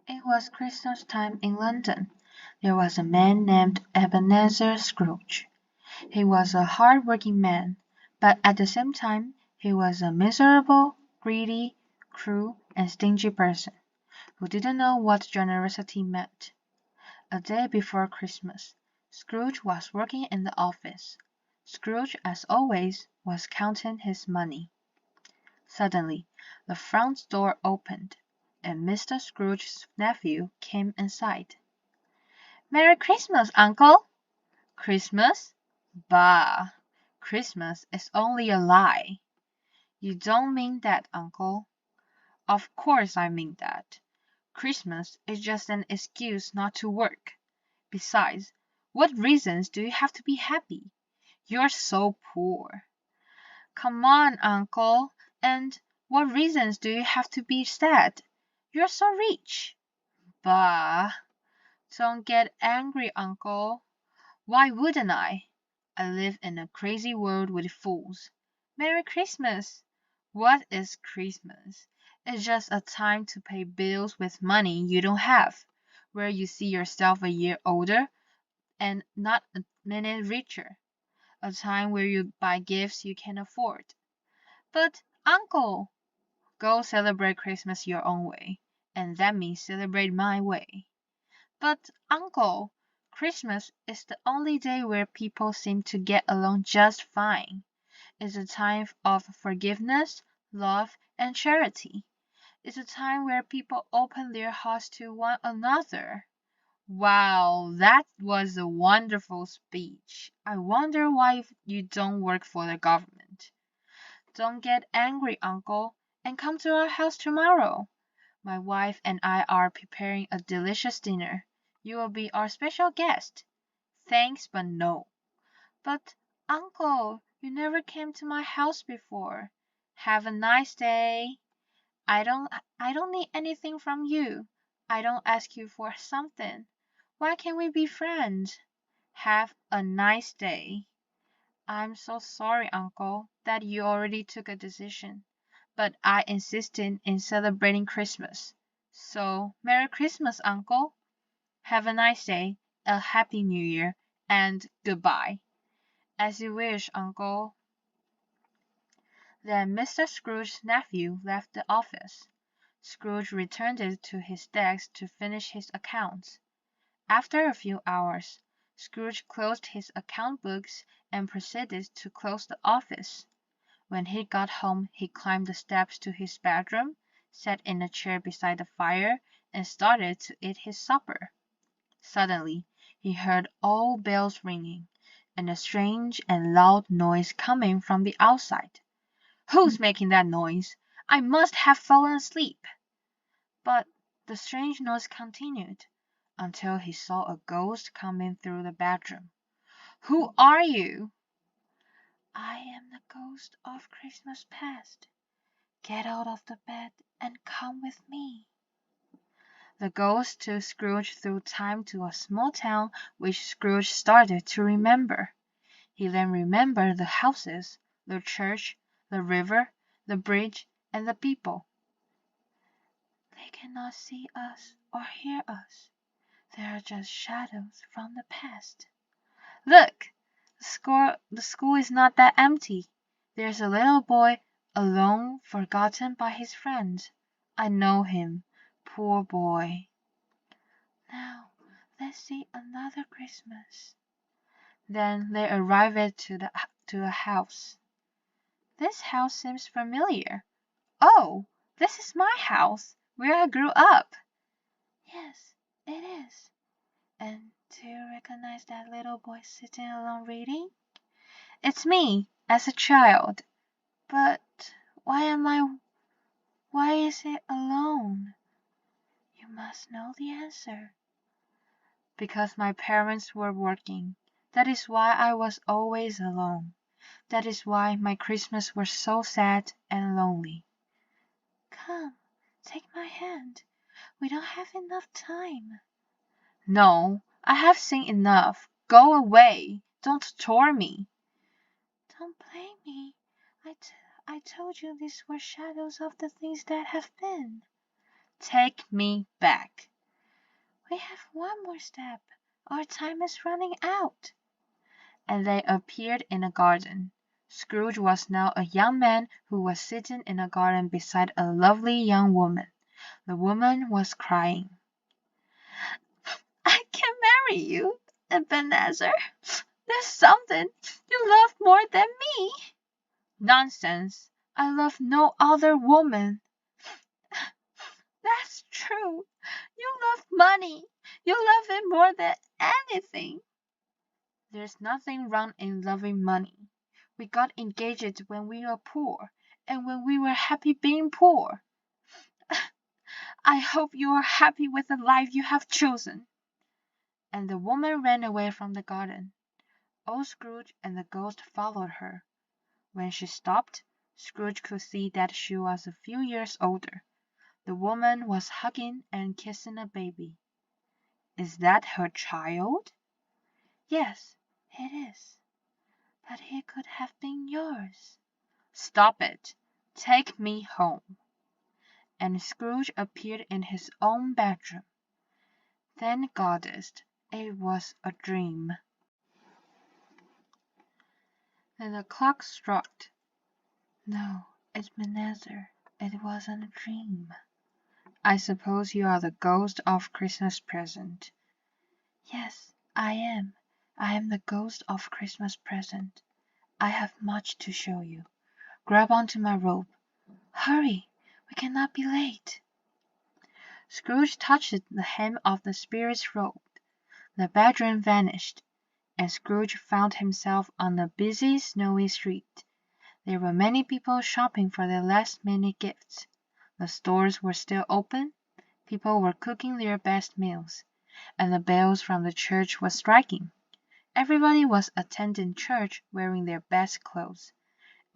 It was Christmas time in London. There was a man named Ebenezer Scrooge. He was a hard-working man, but at the same time he was a miserable, greedy, cruel, and stingy person who didn't know what generosity meant. A day before Christmas, Scrooge was working in the office. Scrooge, as always, was counting his money. Suddenly, the front door opened, and Mr. Scrooge's nephew came inside. "Merry Christmas, uncle!" "Christmas? Bah! Christmas is only a lie." "You don't mean that, uncle." "Of course I mean that. Christmas is just an excuse not to work. Besides, what reasons do you have to be happy? You're so poor." "Come on, uncle. And what reasons do you have to be sad? You're so rich." "Bah! Don't get angry, uncle. Why wouldn't I? I live in a crazy world with fools. Merry Christmas!" "What is Christmas? It's just a time to pay bills with money you don't have, where you see yourself a year older and not a minute richer. A time where you buy gifts you can afford." "But, uncle—" "Go celebrate Christmas your own way, and let me celebrate my way." "But, uncle, Christmas is the only day where people seem to get along just fine. It's a time of forgiveness, love, and charity. It's a time where people open their hearts to one another." "Wow, that was a wonderful speech. I wonder why you don't work for the government." "Don't get angry, uncle, and come to our house tomorrow. My wife and I are preparing a delicious dinner. You will be our special guest." "Thanks, but no." "But, uncle, you never came to my house before." "Have a nice day." I don't need anything from you. I don't ask you for something. Why can't we be friends?" "Have a nice day." "I'm so sorry, uncle, that you already took a decision, but I insisted in celebrating Christmas. So, Merry Christmas, uncle. Have a nice day, a Happy New Year, and goodbye." "As you wish, uncle." Then Mr. Scrooge's nephew left the office. Scrooge returned to his desk to finish his accounts. After a few hours, Scrooge closed his account books and proceeded to close the office. When he got home he climbed the steps to his bedroom, sat in a chair beside the fire, and started to eat his supper. Suddenly he heard all bells ringing, and a strange and loud noise coming from the outside. "Who's making that noise? I must have fallen asleep." But the strange noise continued, until he saw a ghost coming through the bedroom. "Who are you?" "I am the ghost of Christmas past. Get out of the bed and come with me." The ghost took Scrooge through time to a small town which Scrooge started to remember. He then remembered the houses, the church, the river, the bridge, and the people. "They cannot see us or hear us. They are just shadows from the past. Look! The school is not that empty. There's a little boy, alone, forgotten by his friends. I know him, poor boy. Now let's see another Christmas." Then they arrived to a house. "This house seems familiar. Oh, this is my house, where I grew up." "Yes, it is. And do you recognize that little boy sitting alone reading?" "It's me, as a child. But why is it alone?" "You must know the answer." "Because my parents were working. That is why I was always alone. That is why my Christmas was so sad and lonely." "Come, take my hand. We don't have enough time." "No, I have seen enough. Go away. Don't torture me." "Don't blame me. I told you these were shadows of the things that have been." "Take me back. We have one more step. Our time is running out. And they appeared in a garden. Scrooge was now a young man who was sitting in a garden beside a lovely young woman. The woman was crying. I can marry you, Ebenezer. There's something you love more than me. Nonsense. I love no other woman. That's true. You love money. You love it more than anything. There's nothing wrong in loving money. We got engaged when we were poor, and when we were happy being poor. I hope you are happy with the life you have chosen. And the woman ran away from the garden. Old Scrooge and the ghost followed her. When she stopped, Scrooge could see that she was a few years older. The woman was hugging and kissing a baby. Is that her child? Yes, it is. But he could have been yours. Stop it. Take me home. And Scrooge appeared in his own bedroom. Thank goddess, it was a dream. Then the clock struck. No, Ebenezer, it wasn't a dream. I suppose you are the ghost of Christmas present. Yes, I am. I am the ghost of Christmas present. I have much to show you. Grab onto my robe. Hurry, we cannot be late. Scrooge touched the hem of the spirit's robe. The bedroom vanished, and Scrooge found himself on a busy, snowy street. There were many people shopping for their last-minute gifts. The stores were still open. People were cooking their best meals, and the bells from the church were striking. Everybody was attending church wearing their best clothes.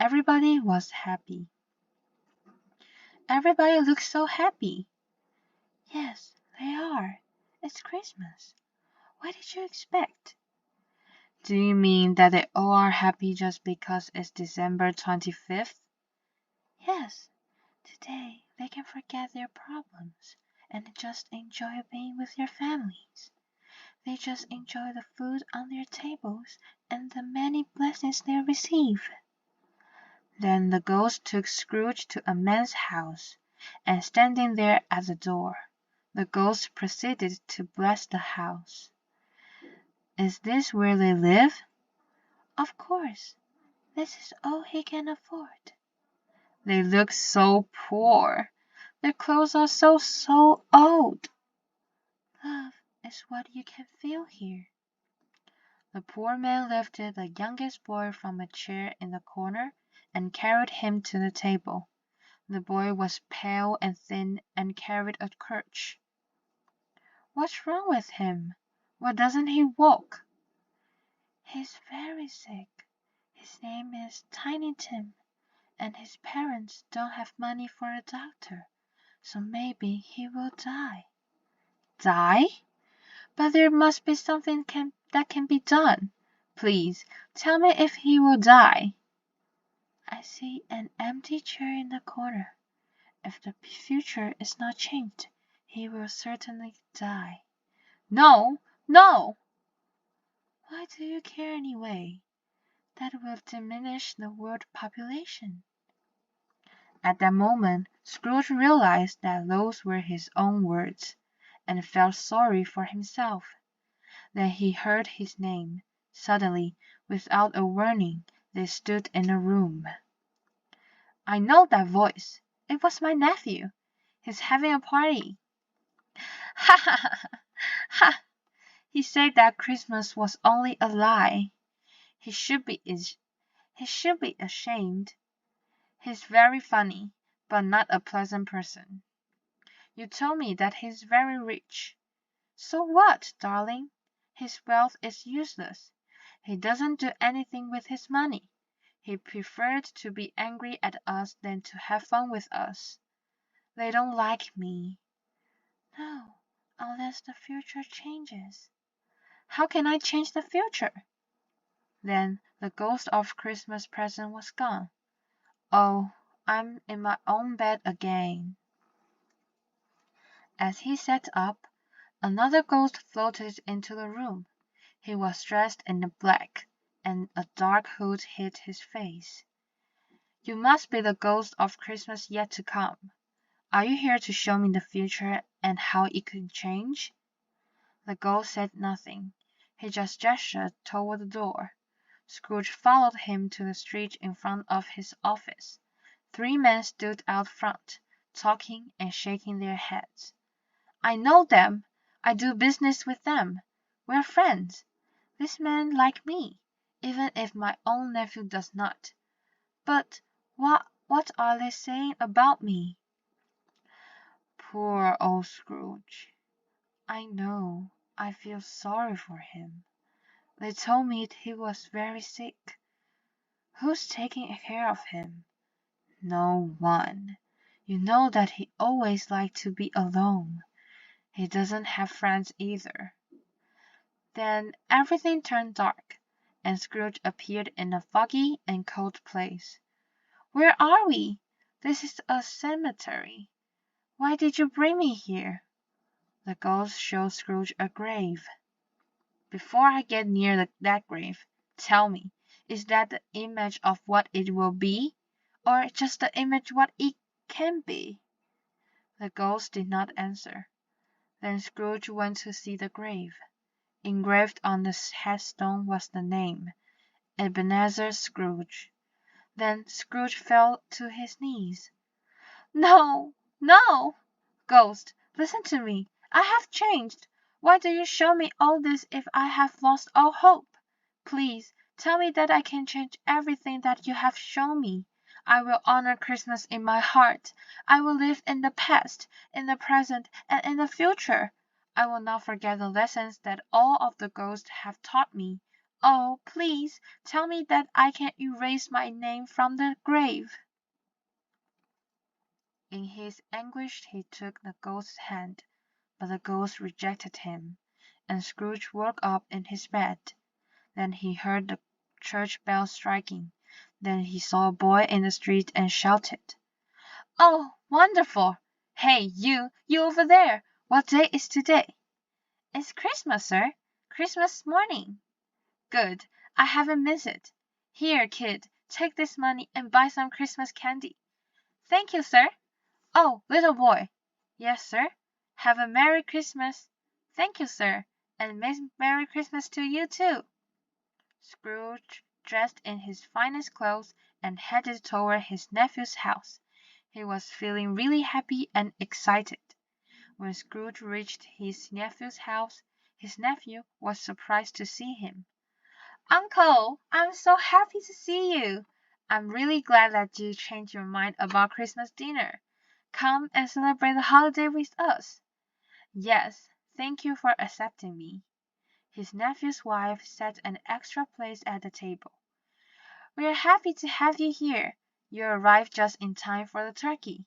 Everybody was happy. Everybody looked so happy. Yes, they are. It's Christmas. What did you expect? Do you mean that they all are happy just because it's December 25th? Yes. Today they can forget their problems and just enjoy being with their families. They just enjoy the food on their tables and the many blessings they receive. Then the ghost took Scrooge to a man's house, and standing there at the door, the ghost proceeded to bless the house. Is this where they live? Of course. This is all he can afford. They look so poor. Their clothes are so old. Love is what you can feel here. The poor man lifted the youngest boy from a chair in the corner and carried him to the table. The boy was pale and thin and carried a crutch. What's wrong with him? Why doesn't he walk? He's very sick. His name is Tiny Tim, and his parents don't have money for a doctor, so maybe he will die. Die? But there must be something that can be done. Please, tell me if he will die. I see an empty chair in the corner. If the future is not changed, he will certainly die. No, no! Why do you care anyway? That will diminish the world population. At that moment, Scrooge realized that those were his own words, and felt sorry for himself. Then he heard his name. Suddenly, without a warning, they stood in a room. I know that voice. It was my nephew. He's having a party. Ha ha ha ha! He said that Christmas was only a lie. He should be ashamed. He's very funny, but not a pleasant person. You told me that he's very rich. So what, darling? His wealth is useless. He doesn't do anything with his money. He preferred to be angry at us than to have fun with us. They don't like me. No, unless the future changes. How can I change the future? Then the ghost of Christmas present was gone. Oh, I'm in my own bed again. As he sat up, Another ghost floated into the room. He was dressed in black, and a dark hood hid his face. "You must be the ghost of Christmas yet to come. Are you here to show me the future and how it could change?" The ghost said nothing. He just gestured toward the door. Scrooge followed him to the street in front of his office. 3 men stood out front, talking and shaking their heads. "I know them. I do business with them. We're friends. These men like me, even if my own nephew does not. But what are they saying about me?" "Poor old Scrooge. I know. I feel sorry for him. They told me he was very sick. Who's taking care of him?" "No one. You know that he always liked to be alone. He doesn't have friends either." Then everything turned dark, and Scrooge appeared in a foggy and cold place. "Where are we? This is a cemetery. Why did you bring me here?" The ghost showed Scrooge a grave. "Before I get near that grave, tell me, is that the image of what it will be, or just the image what it can be?" The ghost did not answer. Then Scrooge went to see the grave. Engraved on the headstone was the name, Ebenezer Scrooge. Then Scrooge fell to his knees. "No, no! Ghost, listen to me. I have changed. Why do you show me all this if I have lost all hope? Please tell me that I can change everything that you have shown me. I will honor Christmas in my heart. I will live in the past, in the present, and in the future. I will not forget the lessons that all of the ghosts have taught me. Oh, please tell me that I can erase my name from the grave." In his anguish he took the ghost's hand, but the ghost rejected him, and Scrooge woke up in his bed. Then he heard the church bell striking. Then he saw a boy in the street and shouted, "Oh, wonderful! Hey, you over there! What day is today?" "It's Christmas, sir. Christmas morning." "Good. I haven't missed it. Here, kid, take this money and buy some Christmas candy." "Thank you, sir." "Oh, little boy." "Yes, sir." "Have a Merry Christmas." "Thank you, sir. And Merry Christmas to you, too." Scrooge dressed in his finest clothes and headed toward his nephew's house. He was feeling really happy and excited. When Scrooge reached his nephew's house, his nephew was surprised to see him. "Uncle, I'm so happy to see you. I'm really glad that you changed your mind about Christmas dinner. Come and celebrate the holiday with us." "Yes, thank you for accepting me." His nephew's wife set an extra place at the table. "We're happy to have you here. You arrived just in time for the turkey."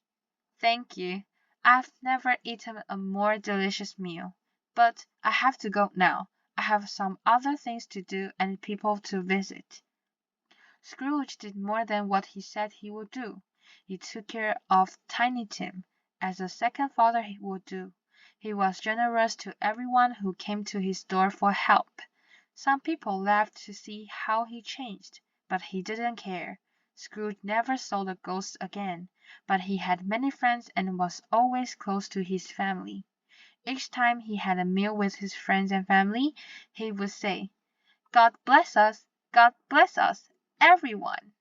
"Thank you. I've never eaten a more delicious meal. But I have to go now. I have some other things to do and people to visit." Scrooge did more than what he said he would do. He took care of Tiny Tim, as a second father would do. He was generous to everyone who came to his door for help. Some people laughed to see how he changed, but he didn't care. Scrooge never saw the ghosts again, but he had many friends and was always close to his family. Each time he had a meal with his friends and family, he would say, "God bless us! God bless us, everyone!"